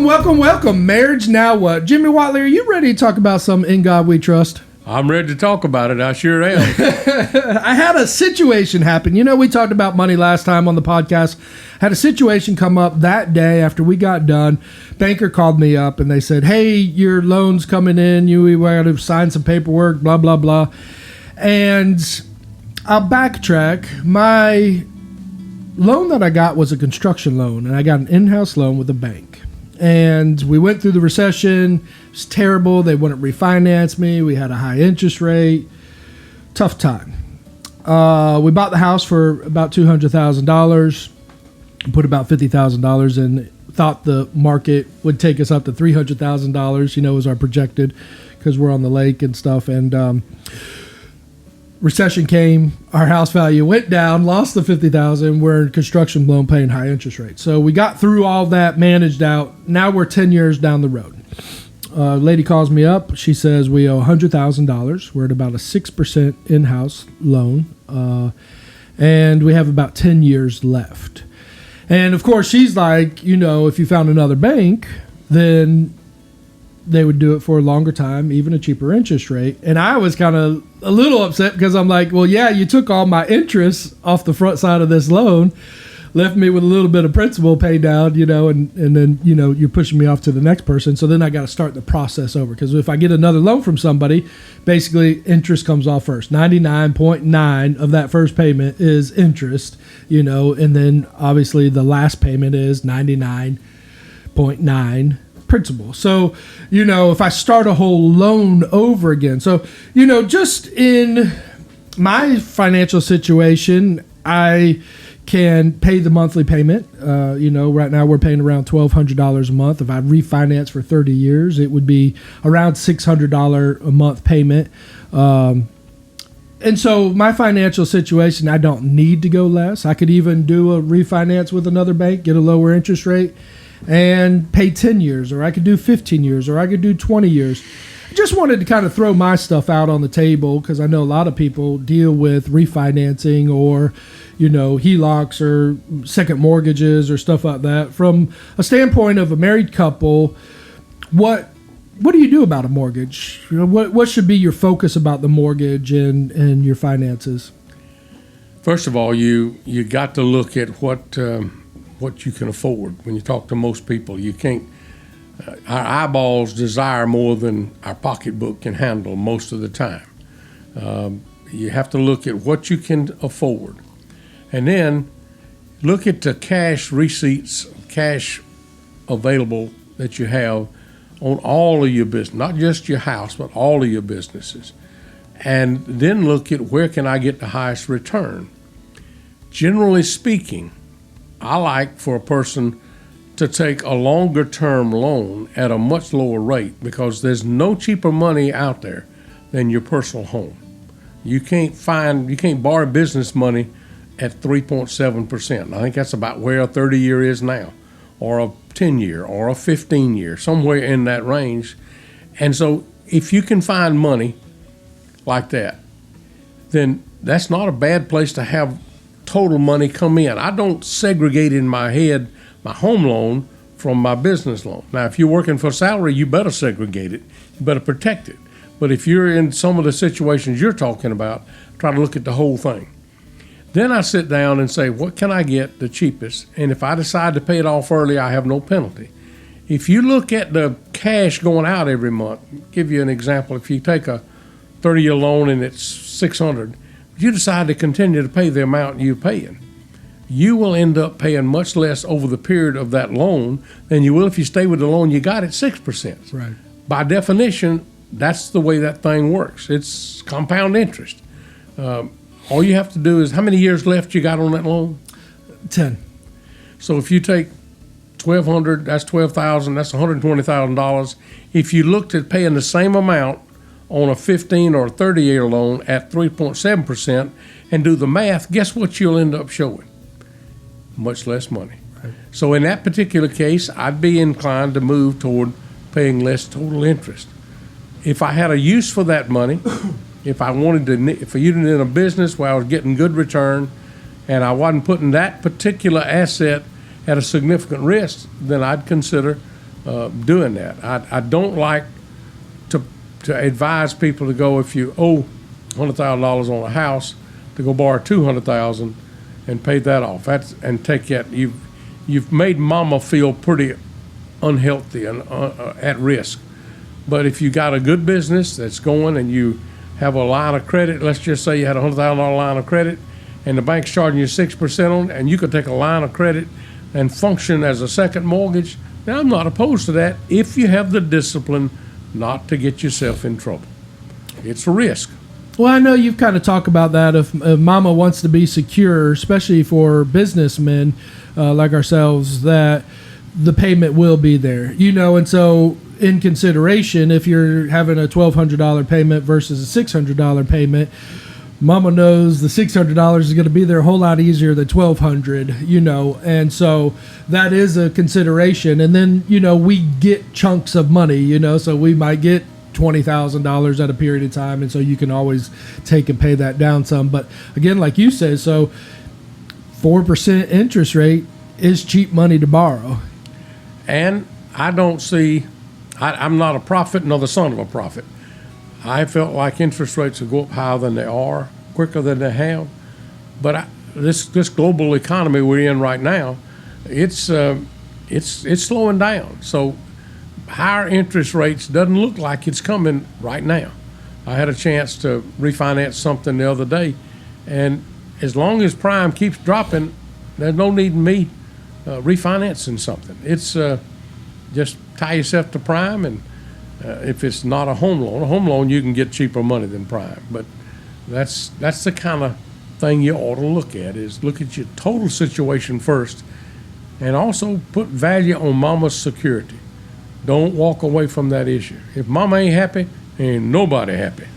Welcome. Marriage Now What? Jimmy Watley, are you ready to talk about some In God We Trust? I'm ready to talk about it. I sure am. I had a situation happen. You know, we talked about money last time on the podcast. Had a situation come up that day after we got done. Banker called me up and they said, hey, your loan's coming in. We got to sign some paperwork, blah, blah, blah. And I'll backtrack. My loan that I got was a construction loan, and I got an in-house loan with a bank. And we went through the recession. It was terrible. They wouldn't refinance me. We had a high interest rate. Tough time. We bought the house for about $200,000. Put about $50,000 in. Thought the market would take us up to $300,000, was our projected, because we're on the lake and stuff. And recession came, our house value went down, lost the $50,000. We're in construction loan paying high interest rates. So we got through all that, managed out. Now we're 10 years down the road. Lady calls me up. She says we owe $100,000. We're at about a 6% in-house loan. And we have about 10 years left. And of course, she's like, if you found another bank, then they would do it for a longer time, even a cheaper interest rate. And I was kind of a little upset because I'm like, well, yeah, you took all my interest off the front side of this loan, left me with a little bit of principal paid down, and then, you're pushing me off to the next person. So then I got to start the process over, because if I get another loan from somebody, basically interest comes off first. 99.9 of that first payment is interest, and then obviously the last payment is 99.9 principal. So, if I start a whole loan over again. So, just in my financial situation, I can pay the monthly payment. Right now we're paying around $1,200 a month. If I refinance for 30 years, it would be around $600 a month payment. And so my financial situation, I don't need to go less. I could even do a refinance with another bank, get a lower interest rate, and pay 10 years, or I could do 15 years, or I could do 20 years. I just wanted to kind of throw my stuff out on the table, because I know a lot of people deal with refinancing or, HELOCs or second mortgages or stuff like that. From a standpoint of a married couple, what do you do about a mortgage? What should be your focus about the mortgage and your finances? First of all, you got to look at what you can afford. When you talk to most people, you can't. Our eyeballs desire more than our pocketbook can handle most of the time. You have to look at what you can afford, and then look at the cash receipts, cash available that you have on all of your business, not just your house, but all of your businesses, and then look at where can I get the highest return. Generally speaking, I like for a person to take a longer term loan at a much lower rate, because there's no cheaper money out there than your personal home. You can't borrow business money at 3.7%. I think that's about where a 30-year is now, or a 10-year, or a 15-year, somewhere in that range. And so if you can find money like that, then that's not a bad place to have total money come in. I don't segregate in my head my home loan from my business loan. Now, if you're working for salary, you better segregate it. You better protect it. But if you're in some of the situations you're talking about, try to look at the whole thing. Then I sit down and say, what can I get the cheapest? And if I decide to pay it off early, I have no penalty. If you look at the cash going out every month, I'll give you an example. If you take a 30-year loan and it's $600, you decide to continue to pay the amount you're paying, you will end up paying much less over the period of that loan than you will if you stay with the loan you got at 6%. Right. By definition, that's the way that thing works. It's compound interest. All you have to do is, how many years left you got on that loan? 10. So if you take $1,200, that's $12,000, that's $120,000. If you looked at paying the same amount on a 15 or 30-year loan at 3.7% and do the math, guess what you'll end up showing? Much less money. Right. So in that particular case, I'd be inclined to move toward paying less total interest. If I had a use for that money, if I wanted to, if I used it in a business where I was getting good return and I wasn't putting that particular asset at a significant risk, then I'd consider doing that. I don't like to advise people to go, if you owe $100,000 on a house, to go borrow $200,000 and pay that off. And take that. You've made mama feel pretty unhealthy and at risk. But if you got a good business that's going and you have a line of credit, let's just say you had a $100,000 line of credit and the bank's charging you 6% on it, and you could take a line of credit and function as a second mortgage, then I'm not opposed to that if you have the discipline not to get yourself in trouble. It's a risk. Well, I know you've kind of talked about that. If mama wants to be secure, especially for businessmen like ourselves, that the payment will be there, and so in consideration, if you're having a $1,200 payment versus a $600 payment, mama knows the $600 is going to be there a whole lot easier than $1,200, and so that is a consideration. And then, we get chunks of money, so we might get $20,000 at a period of time, and so you can always take and pay that down some. But again, like you said, so 4% interest rate is cheap money to borrow. And I don't see, I'm not a prophet nor the son of a prophet. I felt like interest rates would go up higher than they are, quicker than they have. But this global economy we're in right now, it's slowing down. So higher interest rates doesn't look like it's coming right now. I had a chance to refinance something the other day, and as long as prime keeps dropping, there's no need in me refinancing something. It's just tie yourself to prime, and if it's not a home loan you can get cheaper money than prime. But that's the kind of thing you ought to look at, is look at your total situation first, and also put value on mama's security. Don't walk away from that issue. If mama ain't happy, ain't nobody happy.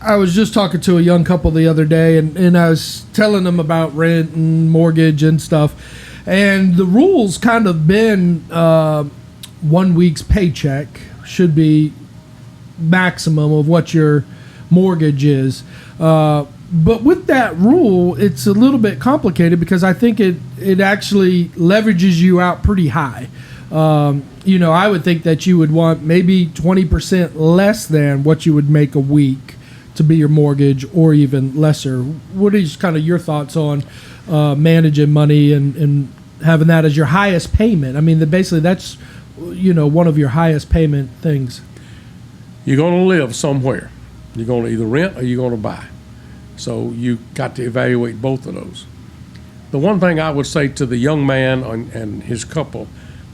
I was just talking to a young couple the other day, and I was telling them about rent and mortgage and stuff. And the rules kind of been 1 week's paycheck should be maximum of what your mortgage is. But with that rule, it's a little bit complicated because I think it actually leverages you out pretty high. I would think that you would want maybe 20% less than what you would make a week to be your mortgage, or even lesser. What is kind of your thoughts on managing money and having that as your highest payment? I mean, basically that's, one of your highest payment things. You're going to live somewhere. You're going to either rent or you're going to buy. So you got to evaluate both of those. The one thing I would say to the young man and his couple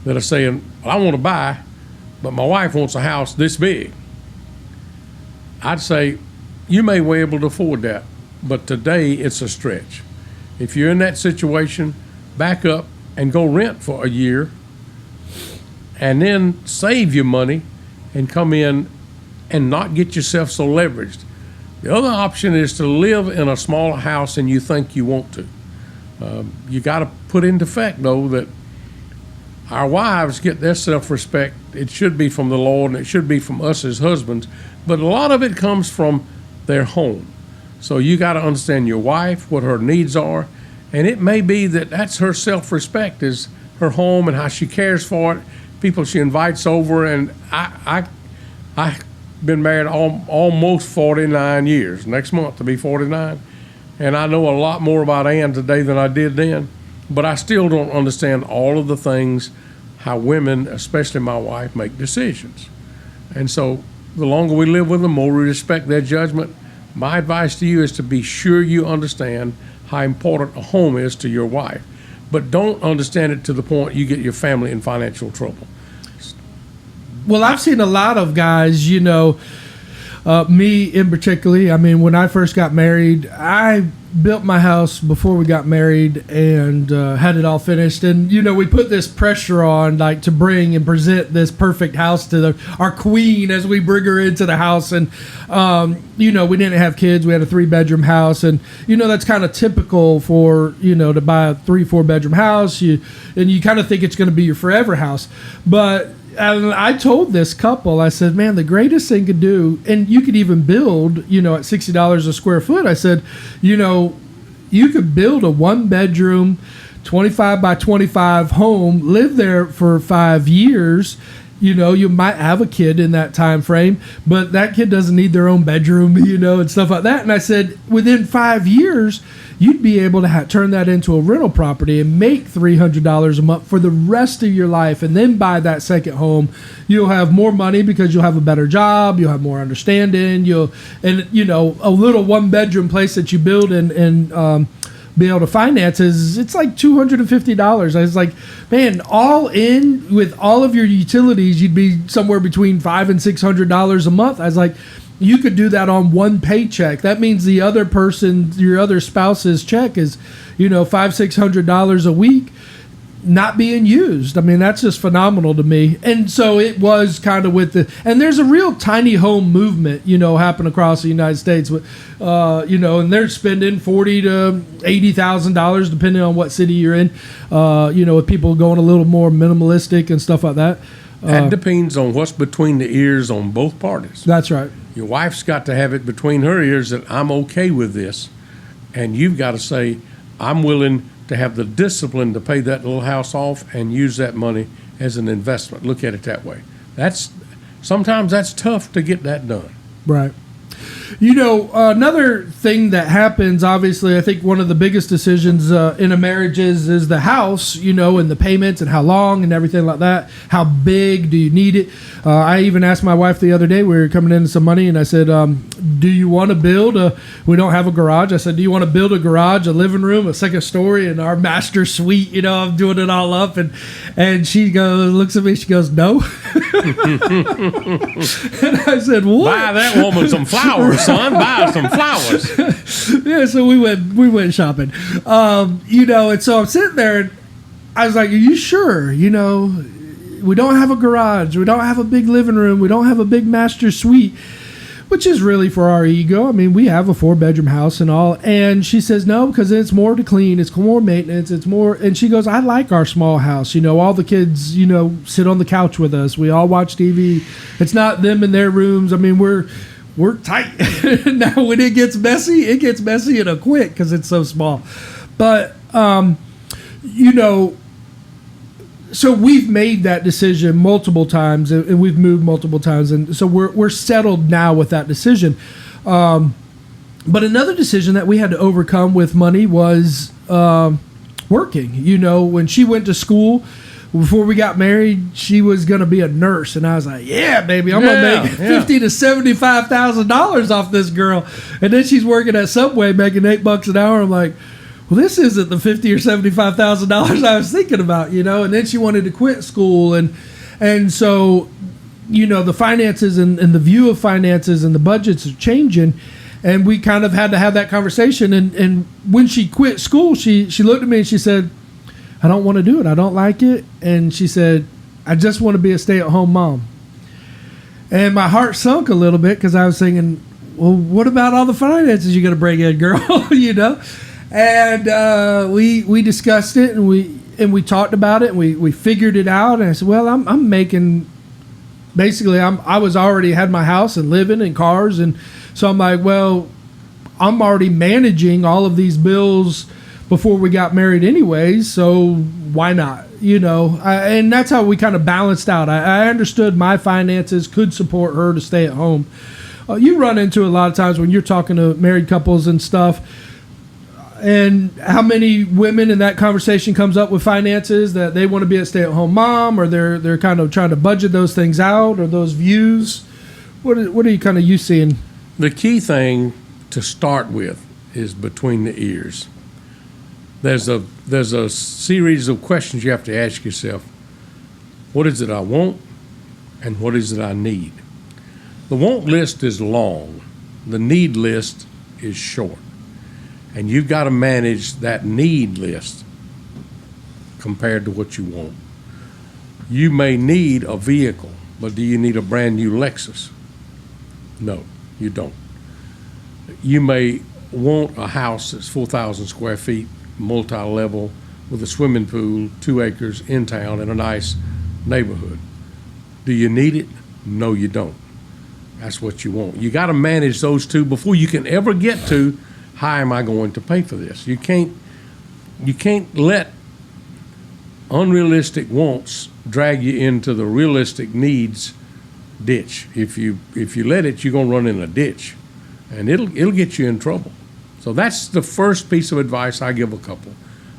that are saying, well, I want to buy, but my wife wants a house this big, I'd say you may be able to afford that, but today it's a stretch. If you're in that situation, back up and go rent for a year, and then save your money and come in and not get yourself so leveraged. The other option is to live in a smaller house and you think you want to. You got to put into fact, though, that our wives get their self-respect. It should be from the Lord, and it should be from us as husbands, but a lot of it comes from their home. So you got to understand your wife, what her needs are, and it may be that that's her self-respect, is her home and how she cares for it, people she invites over. And I've been married almost 49 years. Next month to be 49, and I know a lot more about Ann today than I did then. But I still don't understand all of the things, how women, especially my wife, make decisions. And so the longer we live with them, the more we respect their judgment. My advice to you is to be sure you understand how important a home is to your wife. But don't understand it to the point you get your family in financial trouble. Well, I've seen a lot of guys, me in particular. I mean, when I first got married, I built my house before we got married and had it all finished. And, we put this pressure on, like, to bring and present this perfect house to our queen as we bring her into the house. And, we didn't have kids. We had a 3-bedroom house. And, that's kind of typical for, to buy a 3-4 bedroom house. And you kind of think it's going to be your forever house. But and I told this couple, I said, man, the greatest thing to do, and you could even build, at $60 a square foot. I said, you could build a 1-bedroom, 25 by 25 home, live there for 5 years. You know, you might have a kid in that time frame, but that kid doesn't need their own bedroom, you know, and stuff like that. And I said, within 5 years, you'd be able to turn that into a rental property and make $300 a month for the rest of your life, and then buy that second home. You'll have more money because you'll have a better job, you'll have more understanding, and you know, a little 1-bedroom place that you build and be able to finance it's like $250. I was like, man, all in with all of your utilities, you'd be somewhere between $500 and $600 a month. I was like, you could do that on one paycheck. That means the other person, your other spouse's check is, you know, $500-600 a week not being used. I mean, that's just phenomenal to me. And so it was kind of and there's a real tiny home movement, you know, happen across the United States with, you know, and they're spending $40,000 to $80,000 depending on what city you're in, you know, with people going a little more minimalistic and stuff like that. That depends on what's between the ears on both parties. That's right. Your wife's got to have it between her ears that I'm okay with this, and you've got to say, I'm willing to have the discipline to pay that little house off and use that money as an investment. Look at it that way. Sometimes that's tough to get that done. Right. You know, another thing that happens, obviously, I think one of the biggest decisions in a marriage is the house, you know, and the payments and how long and everything like that. How big do you need it? I even asked my wife the other day, we were coming into some money, and I said, do you want to build we don't have a garage. I said, do you want to build a garage, a living room, a second story, and our master suite? You know, I'm doing it all up. And she looks at me, she goes, no. And I said, what? Buy that woman some flowers, son. Buy some flowers. Yeah, so we went shopping. You know, and so I'm sitting there, and I was like, are you sure? You know, we don't have a garage. We don't have a big living room. We don't have a big master suite, which is really for our ego. I mean, we have a 4-bedroom house and all. And she says, no, because it's more to clean. It's more maintenance. It's more. And she goes, I like our small house. You know, all the kids, you know, sit on the couch with us. We all watch TV. It's not them in their rooms. I mean, we're tight. Now, when it gets messy in a quick because it's so small. But, you know, so we've made that decision multiple times, and we've moved multiple times, and so we're settled now with that decision. But another decision that we had to overcome with money was working. You know, when she went to school, before we got married, she was going to be a nurse, and I was like, yeah, baby, I'm going to make $50,000 to $75,000 off this girl. And then she's working at Subway making $8 an hour. I'm like, well, this isn't the $50,000 or $75,000 I was thinking about, you know. And then she wanted to quit school, and so, you know, the finances and the view of finances and the budgets are changing, and we kind of had to have that conversation. And when she quit school, she looked at me and she said, I don't want to do it. I don't like it. And she said, I just want to be a stay-at-home mom. And my heart sunk a little bit because I was thinking, well, what about all the finances you're going to bring in, girl? You know. And we discussed it, and we talked about it, and we figured it out. And I said, well, I'm making, basically, I was already had my house and living and cars, and so I'm like, well, I'm already managing all of these bills before we got married anyways, so why not? You know, and that's how we kind of balanced out. I understood my finances could support her to stay at home. You run into a lot of times when you're talking to married couples and stuff. And how many women in that conversation comes up with finances that they want to be a stay-at-home mom, or they're kind of trying to budget those things out, or those views? What are you kind of seeing? The key thing to start with is between the ears. There's a series of questions you have to ask yourself. What is it I want, and what is it I need? The want list is long. The need list is short. And you've got to manage that need list compared to what you want. You may need a vehicle, but do you need a brand new Lexus? No, you don't. You may want a house that's 4,000 square feet, multi-level, with a swimming pool, 2 acres in town in a nice neighborhood. Do you need it? No, you don't. That's what you want. You got to manage those two before you can ever get to, how am I going to pay for this? You can't let unrealistic wants drag you into the realistic needs ditch. If you let it, you're gonna run in a ditch, and it'll get you in trouble. So that's the first piece of advice I give a couple: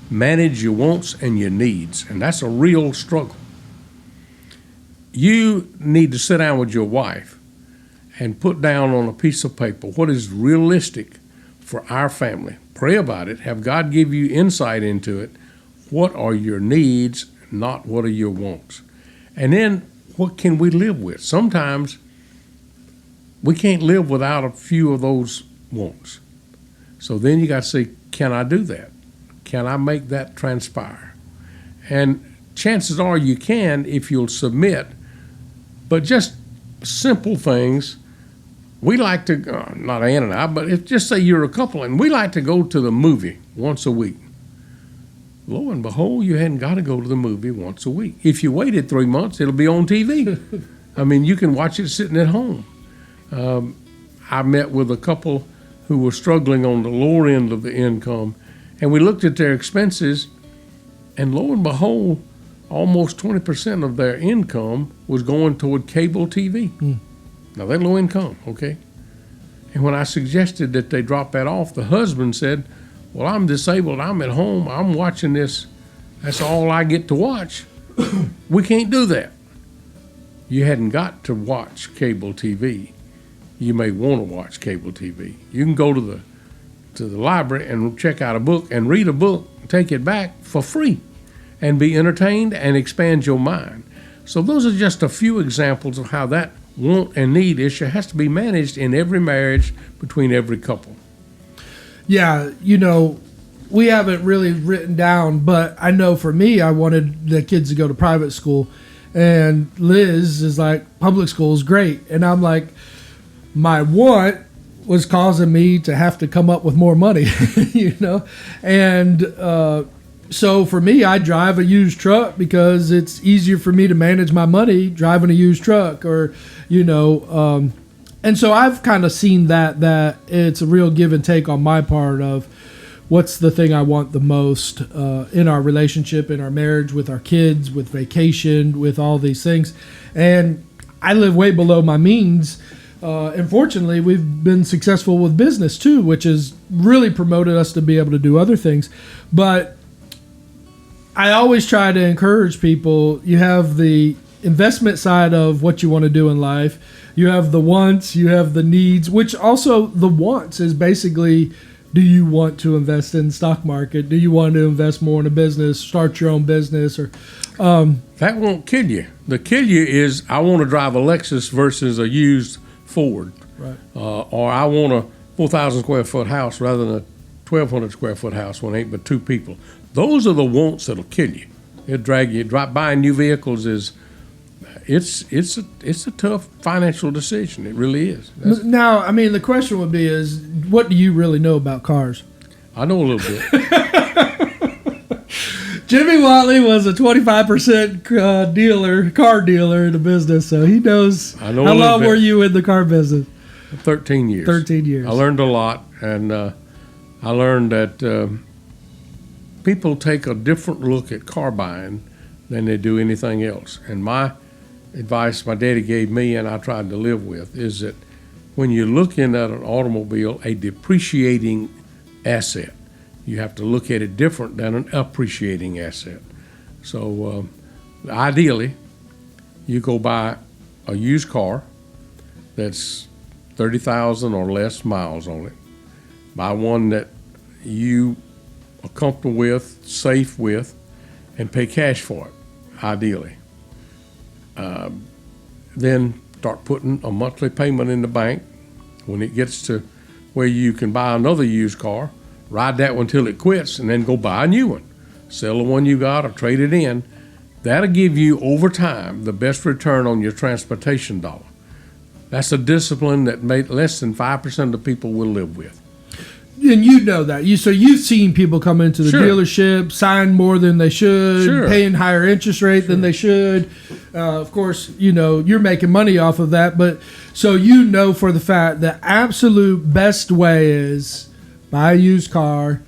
manage your wants and your needs, and that's a real struggle. You need to sit down with your wife and put down on a piece of paper what is realistic for our family. Pray about it. Have God give you insight into it. What are your needs, not what are your wants? And then what can we live with? Sometimes we can't live without a few of those wants. So then you got to say, can I do that? Can I make that transpire? And chances are you can if you'll submit, but just simple things. We like to, not Ann and I, but if just say you're a couple and we like to go to the movie once a week. Lo and behold, you hadn't got to go to the movie once a week. If you waited 3 months, it'll be on TV. I mean, you can watch it sitting at home. I met with a couple who were struggling on the lower end of the income, and we looked at their expenses, and lo and behold, almost 20% of their income was going toward cable TV. Now, they're low income, okay? And when I suggested that they drop that off, the husband said, well, I'm disabled, I'm at home, I'm watching this, that's all I get to watch. We can't do that. You hadn't got to watch cable TV. You may want to watch cable TV. You can go to the library and check out a book and read a book, take it back for free, and be entertained and expand your mind. So those are just a few examples of how that want and need issue has to be managed in every marriage between every couple. Yeah, we haven't really written down, but I know for me, I wanted the kids to go to private school, and Liz is like, public school is great. And I'm like, my want was causing me to have to come up with more money, And so for me, I drive a used truck because it's easier for me to manage my money driving a used truck, or, and so I've kind of seen that it's a real give and take on my part of what's the thing I want the most in our relationship, in our marriage, with our kids, with vacation, with all these things. And I live way below my means. And fortunately, we've been successful with business too, which has really promoted us to be able to do other things. But I always try to encourage people. You have the investment side of what you want to do in life. You have the wants, you have the needs, which also the wants is basically, do you want to invest in the stock market? Do you want to invest more in a business, start your own business? Or that won't kill you. The kill you is, I want to drive a Lexus versus a used Ford. Right. Or I want a 4,000 square foot house rather than a 1,200 square foot house when ain't but two people. Those are the wants that'll kill you. It'll drag you. Buying new vehicles is, it's a tough financial decision. It really is. Now, I mean, the question would be is, what do you really know about cars? I know a little bit. Jimmy Watley was a 25% car dealer in the business, so he knows. I know how a little long bit. were you in the car business? 13 years. 13 years. I learned a lot, and I learned that people take a different look at car buying than they do anything else. And my advice my daddy gave me, and I tried to live with, is that when you're looking at an automobile, a depreciating asset, you have to look at it different than an appreciating asset. So ideally, you go buy a used car that's 30,000 or less miles on it. Buy one that you are comfortable with, safe with, and pay cash for it, ideally. Then start putting a monthly payment in the bank. When it gets to where you can buy another used car, ride that one till it quits, and then go buy a new one. Sell the one you got or trade it in. That'll give you, over time, the best return on your transportation dollar. That's a discipline that less than 5% of people will live with. And you know that. So you've seen people come into the Sure. dealership, sign more than they should, Sure. paying higher interest rate than they should. Of course, you're making money off of that. But so for the fact the absolute best way is buy a used car,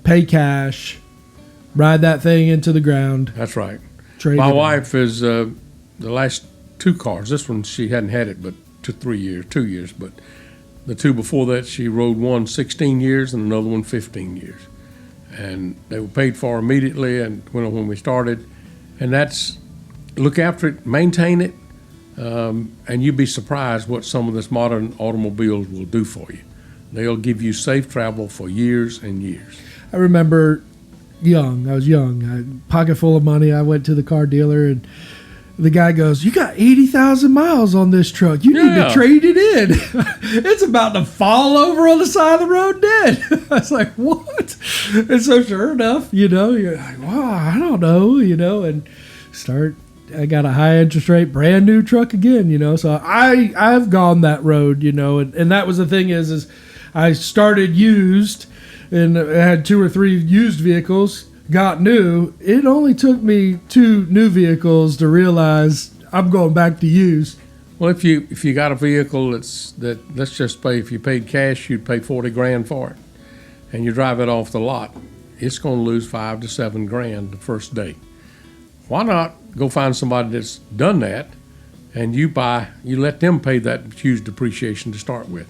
pay cash, ride that thing into the ground. That's right. Trade My it in. wife is the last 2 cars. This one she hadn't had it but 2 years. But the 2 before that, she rode one 16 years and another one 15 years, and they were paid for immediately. And when we started, and that's look after it, maintain it, and you'd be surprised what some of this modern automobiles will do for you. They'll give you safe travel for years and years. I remember I was young, pocket full of money. I went to the car dealer, and the guy goes, "You got 80,000 miles on this truck. You need to trade it in. It's about to fall over on the side of the road dead." I was like, "What?" And so sure enough, you're like, "Wow, I don't know," and I got a high interest rate, brand new truck again, so I've gone that road, and that was the thing is I started used, and I had 2 or 3 used vehicles, got new. It only took me 2 new vehicles to realize I'm going back to used. Well, if you got a vehicle let's just say if you paid cash, you'd pay $40,000 for it, and you drive it off the lot, it's going to lose $5,000 to $7,000 the first day. Why not go find somebody that's done that, and you let them pay that huge depreciation to start with.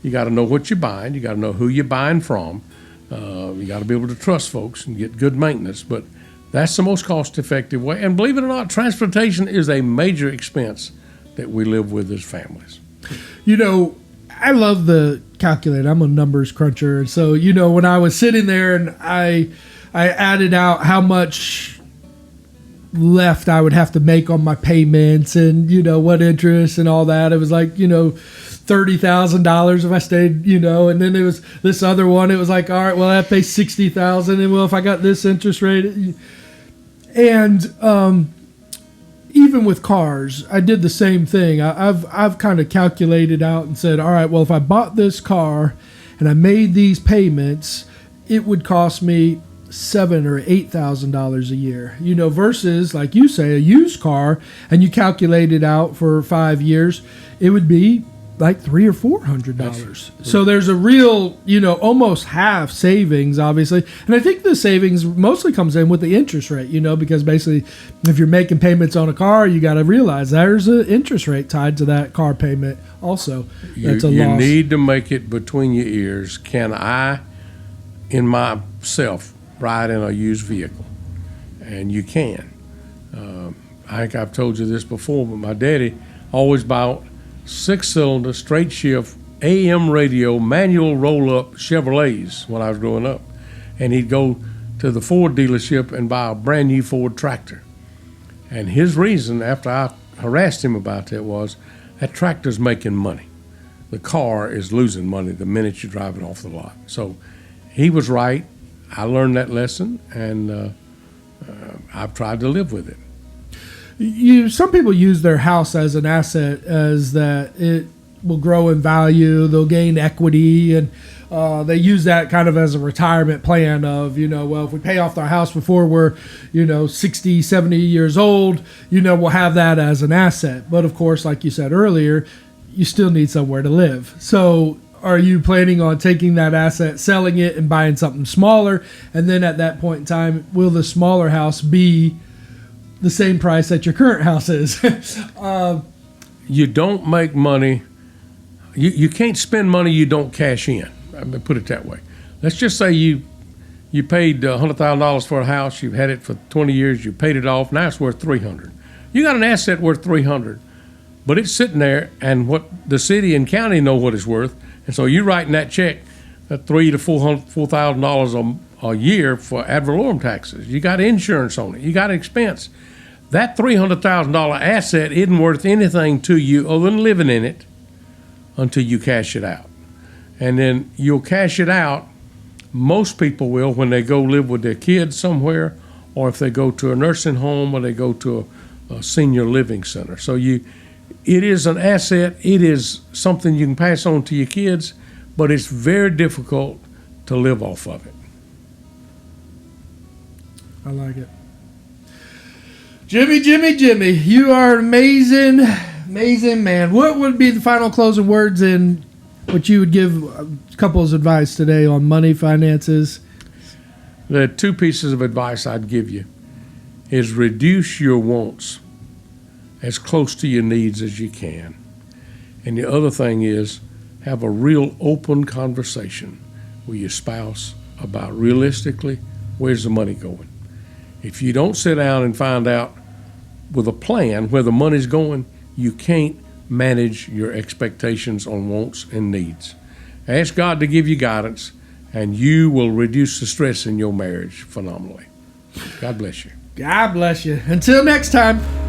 You got to know what you're buying. You got to know who you're buying from. You got to be able to trust folks and get good maintenance. But that's the most cost-effective way. And believe it or not, transportation is a major expense that we live with as families. I love the calculator. I'm a numbers cruncher. And so, when I was sitting there and I added out how much left I would have to make on my payments and, what interest and all that. It was like, $30,000 if I stayed, and then there was this other one. It was like, all right, well, I have to pay $60,000, and well, if I got this interest rate, and even with cars, I did the same thing. I've kind of calculated out and said, all right, well, if I bought this car and I made these payments, it would cost me $7,000 or $8,000 a year, versus like you say, a used car, and you calculate it out for 5 years, it would be like $300 or $400. So there's a real, almost half savings, obviously. And I think the savings mostly comes in with the interest rate, because basically if you're making payments on a car, you got to realize there's an interest rate tied to that car payment also. That's a loss. You need to make it between your ears. Can I, in myself, ride in a used vehicle? And you can. I think I've told you this before, but my daddy always bought 6-cylinder, straight shift, AM radio, manual roll-up Chevrolets when I was growing up. And he'd go to the Ford dealership and buy a brand new Ford tractor. And his reason, after I harassed him about that, was that tractor's making money. The car is losing money the minute you drive it off the lot. So he was right. I learned that lesson, and I've tried to live with it. Some people use their house as an asset, as that it will grow in value, they'll gain equity, and they use that kind of as a retirement plan of, well, if we pay off our house before we're, 60, 70 years old, we'll have that as an asset. But of course, like you said earlier, you still need somewhere to live. So are you planning on taking that asset, selling it, and buying something smaller? And then at that point in time, will the smaller house be the same price that your current house is? You don't make money. You can't spend money you don't cash in. I mean, put it that way. Let's just say you paid $100,000 for a house. You've had it for 20 years. You paid it off. Now it's worth $300,000. You got an asset worth $300,000, but it's sitting there, and what the city and county know what it's worth, and so you're writing that check at $3,000 to $4,000 a year for ad valorem taxes. You got insurance on it. You got expense. That $300,000 asset isn't worth anything to you other than living in it until you cash it out. And then you'll cash it out, most people will, when they go live with their kids somewhere, or if they go to a nursing home, or they go to a senior living center. So it is an asset. It is something you can pass on to your kids, but it's very difficult to live off of it. I like it. Jimmy, you are an amazing man. What would be the final closing words and what you would give couples advice today on money, finances? The two pieces of advice I'd give you is reduce your wants as close to your needs as you can. And the other thing is have a real open conversation with your spouse about realistically where's the money going. If you don't sit down and find out with a plan where the money's going, you can't manage your expectations on wants and needs. Ask God to give you guidance, and you will reduce the stress in your marriage phenomenally. God bless you. God bless you. Until next time.